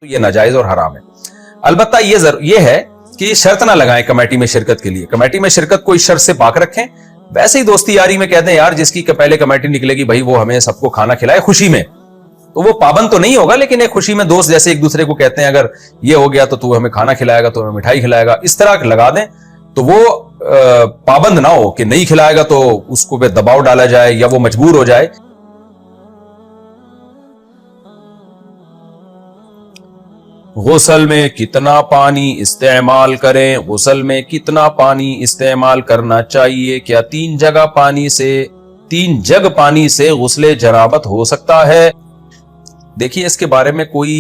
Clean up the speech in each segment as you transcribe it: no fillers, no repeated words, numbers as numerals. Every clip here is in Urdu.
تو یہ ناجائز اور حرام ہے۔ البتہ یہ ہے کہ شرط نہ لگائیں کمیٹی میں شرکت کے لیے، کمیٹی میں شرکت کوئی شرط سے پاک رکھیں، ویسے ہی دوستی یاری میں کہتے ہیں یار جس کی پہلے کمیٹی نکلے گی بھائی وہ ہمیں سب کو کھانا کھلائے خوشی میں، تو وہ پابند تو نہیں ہوگا لیکن ایک خوشی میں دوست جیسے ایک دوسرے کو کہتے ہیں اگر یہ ہو گیا تو ہمیں کھانا کھلائے گا، تو ہمیں مٹھائی کھلائے گا، اس طرح لگا دیں تو وہ پابند نہ ہو کہ نہیں کھلائے گا تو اس کو دباؤ ڈالا جائے یا وہ مجبور ہو جائے۔ غسل میں کتنا پانی استعمال کریں؟ غسل میں کتنا پانی استعمال کرنا چاہیے؟ کیا 3 جگ پانی سے غسل جنابت ہو سکتا ہے؟ دیکھیے اس کے بارے میں کوئی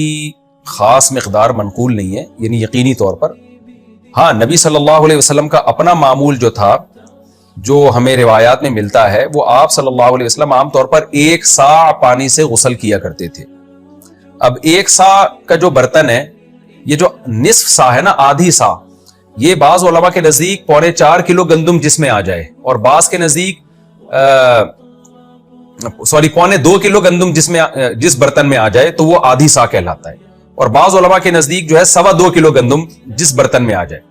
خاص مقدار منقول نہیں ہے، یعنی یقینی طور پر ہاں نبی صلی اللہ علیہ وسلم کا اپنا معمول جو تھا جو ہمیں روایات میں ملتا ہے وہ آپ صلی اللہ علیہ وسلم عام طور پر 1 سا پانی سے غسل کیا کرتے تھے۔ اب 1 سا کا جو برتن ہے، یہ جو نصف سا ہے نا، آدھی سا، یہ بعض علماء کے نزدیک 4.25 کلو گندم جس میں آ جائے، اور بعض کے نزدیک 2.25 کلو گندم جس برتن میں آ جائے تو وہ آدھی سا کہلاتا ہے، اور بعض علماء کے نزدیک جو ہے 2.25 کلو گندم جس برتن میں آ جائے،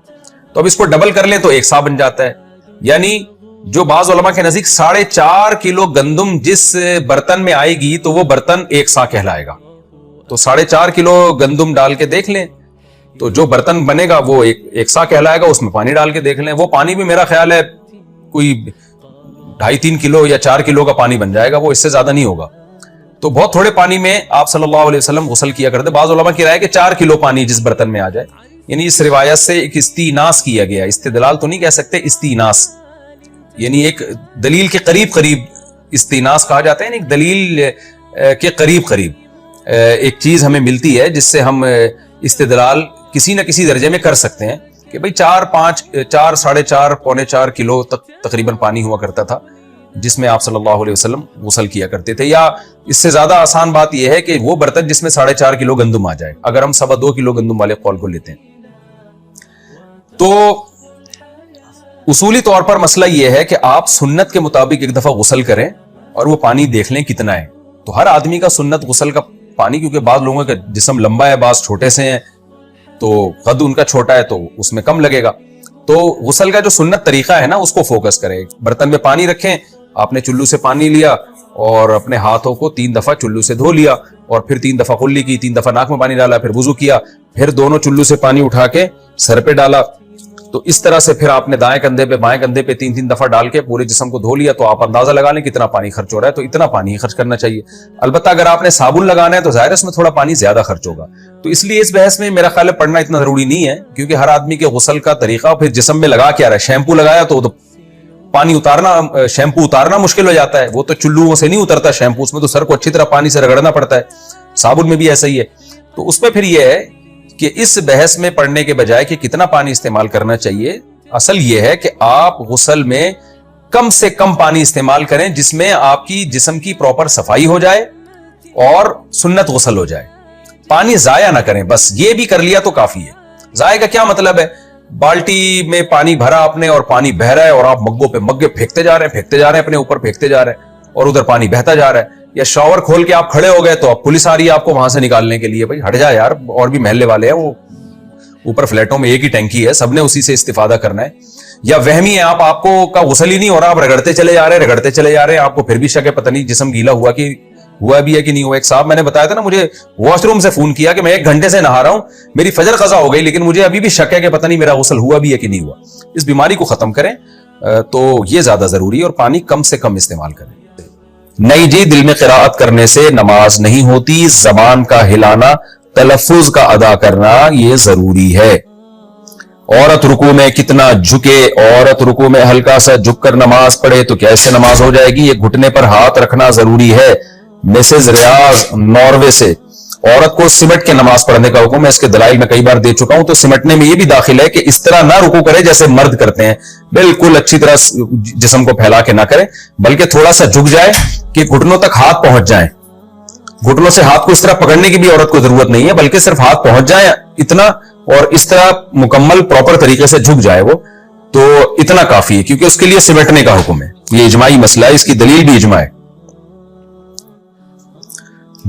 تو اب اس کو ڈبل کر لیں تو 1 سا بن جاتا ہے، یعنی جو بعض علماء کے نزدیک 4.5 کلو گندم جس برتن میں آئے گی تو وہ برتن 1 سا کہلائے گا۔ تو 4.5 کلو گندم ڈال کے دیکھ لیں تو جو برتن بنے گا وہ 1 سا کہلائے گا، اس میں پانی ڈال کے دیکھ لیں، وہ پانی بھی میرا خیال ہے کوئی 2.5-3 کلو یا 4 کلو کا پانی بن جائے گا، وہ اس سے زیادہ نہیں ہوگا۔ تو بہت تھوڑے پانی میں آپ صلی اللہ علیہ وسلم غسل کیا کرتے۔ بعض علماء کی رائے کہ 4 کلو پانی جس برتن میں آ جائے، یعنی اس روایت سے ایک استیناس کیا گیا، استدلال تو نہیں کہہ سکتے، استیناس یعنی ایک دلیل کے قریب استیناس کہا جاتا ہے، یعنی ایک دلیل کے قریب ایک چیز ہمیں ملتی ہے جس سے ہم استدلال کسی نہ کسی درجے میں کر سکتے ہیں کہ بھئی 4 ساڑھے 4 پونے 4 کلو تک تقریباً پانی ہوا کرتا تھا جس میں آپ صلی اللہ علیہ وسلم غسل کیا کرتے تھے، یا اس سے زیادہ آسان بات یہ ہے کہ وہ برتن جس میں 4.5 کلو گندم آ جائے، اگر ہم 2.25 کلو گندم والے قول کو لیتے ہیں۔ تو اصولی طور پر مسئلہ یہ ہے کہ آپ سنت کے مطابق ایک دفعہ غسل کریں اور وہ پانی دیکھ لیں کتنا ہے۔ تو ہر آدمی کا سنت غسل کا پانی، کیونکہ بعض لوگوں کا جسم لمبا ہے، بعض چھوٹے سے ہیں، تو قد ان کا چھوٹا ہے تو اس میں کم لگے گا، تو غسل کا جو سنت طریقہ ہے نا اس کو فوکس کریں۔ برتن میں پانی رکھیں، آپ نے چلو سے پانی لیا اور اپنے ہاتھوں کو 3 دفعہ چلو سے دھو لیا، اور پھر 3 دفعہ کلی کی، 3 دفعہ ناک میں پانی ڈالا، پھر وضو کیا، پھر دونوں چلو سے پانی اٹھا کے سر پہ ڈالا، تو اس طرح سے پھر آپ نے دائیں کندھے پہ بائیں کندھے پہ 3 دفعہ ڈال کے پورے جسم کو دھو لیا، تو آپ اندازہ لگا لیں کتنا پانی خرچ ہو رہا ہے، تو اتنا پانی ہی خرچ کرنا چاہیے۔ البتہ اگر آپ نے صابن لگانا ہے تو ظاہر ہے اس میں تھوڑا پانی زیادہ خرچ ہوگا، تو اس لیے اس بحث میں میرا خیال ہے پڑھنا اتنا ضروری نہیں ہے، کیونکہ ہر آدمی کے غسل کا طریقہ پھر جسم میں لگا کے آ رہا ہے۔ شیمپو لگایا تو پانی اتارنا، شیمپو اتارنا مشکل ہو جاتا ہے، وہ تو چلوؤں سے نہیں اترتا شیمپو، اس میں تو سر کو اچھی طرح پانی سے رگڑنا پڑتا ہے، صابن میں بھی ایسا ہی ہے۔ تو اس میں پھر یہ ہے کہ اس بحث میں پڑھنے کے بجائے کہ کتنا پانی استعمال کرنا چاہیے، اصل یہ ہے کہ آپ غسل میں کم سے کم پانی استعمال کریں جس میں آپ کی جسم کی پراپر صفائی ہو جائے اور سنت غسل ہو جائے۔ پانی ضائع نہ کریں، بس یہ بھی کر لیا تو کافی ہے۔ ضائع کا کیا مطلب ہے؟ بالٹی میں پانی بھرا آپ نے اور پانی بہ رہا ہے اور آپ مگوں پہ مگے پھینکتے جا رہے ہیں، اپنے اوپر پھینکتے جا رہے ہیں اور ادھر پانی بہتا جا رہا ہے، یا شاور کھول کے آپ کھڑے ہو گئے تو اب پولیس آ رہی ہے آپ کو وہاں سے نکالنے کے لیے، بھائی ہٹ جا یار، اور بھی محلے والے ہیں، وہ اوپر فلیٹوں میں ایک ہی ٹینکی ہے، سب نے اسی سے استفادہ کرنا ہے۔ یا وہمی ہے آپ کو کا غسل ہی نہیں ہو رہا، آپ رگڑتے چلے جا رہے ہیں، آپ کو پھر بھی شک ہے پتہ نہیں جسم گیلا ہوا بھی ہے کہ نہیں ہوا۔ ایک صاحب میں نے بتایا تھا نا، مجھے واش روم سے فون کیا کہ میں 1 گھنٹے سے نہا رہا ہوں، میری فجر قضا ہو گئی لیکن مجھے ابھی بھی شک ہے کہ پتہ نہیں میرا غسل ہوا بھی ہے کہ نہیں ہوا۔ اس بیماری کو ختم کریں تو یہ زیادہ ضروری ہے، اور پانی کم سے کم استعمال کریں۔ نہیں جی، دل میں قرات کرنے سے نماز نہیں ہوتی، زبان کا ہلانا، تلفظ کا ادا کرنا یہ ضروری ہے۔ عورت رکوع میں کتنا جھکے؟ عورت رکوع میں ہلکا سا جھک کر نماز پڑھے تو کیا اس سے نماز ہو جائے گی؟ یہ گھٹنے پر ہاتھ رکھنا ضروری ہے۔ مسز ریاض ناروے سے، عورت کو سمٹ کے نماز پڑھنے کا حکم ہے، اس کے دلائل میں کئی بار دے چکا ہوں۔ تو سمٹنے میں یہ بھی داخل ہے کہ اس طرح نہ رکوع کرے جیسے مرد کرتے ہیں، بالکل اچھی طرح جسم کو پھیلا کے نہ کرے، بلکہ تھوڑا سا جھک جائے کہ گھٹنوں تک ہاتھ پہنچ جائیں۔ گھٹنوں سے ہاتھ کو اس طرح پکڑنے کی بھی عورت کو ضرورت نہیں ہے، بلکہ صرف ہاتھ پہنچ جائے اتنا، اور اس طرح مکمل پراپر طریقے سے جھک جائے وہ، تو اتنا کافی ہے، کیونکہ اس کے لیے سمٹنے کا حکم ہے۔ یہ اجماعی مسئلہ ہے، اس کی دلیل بھی اجماع ہے۔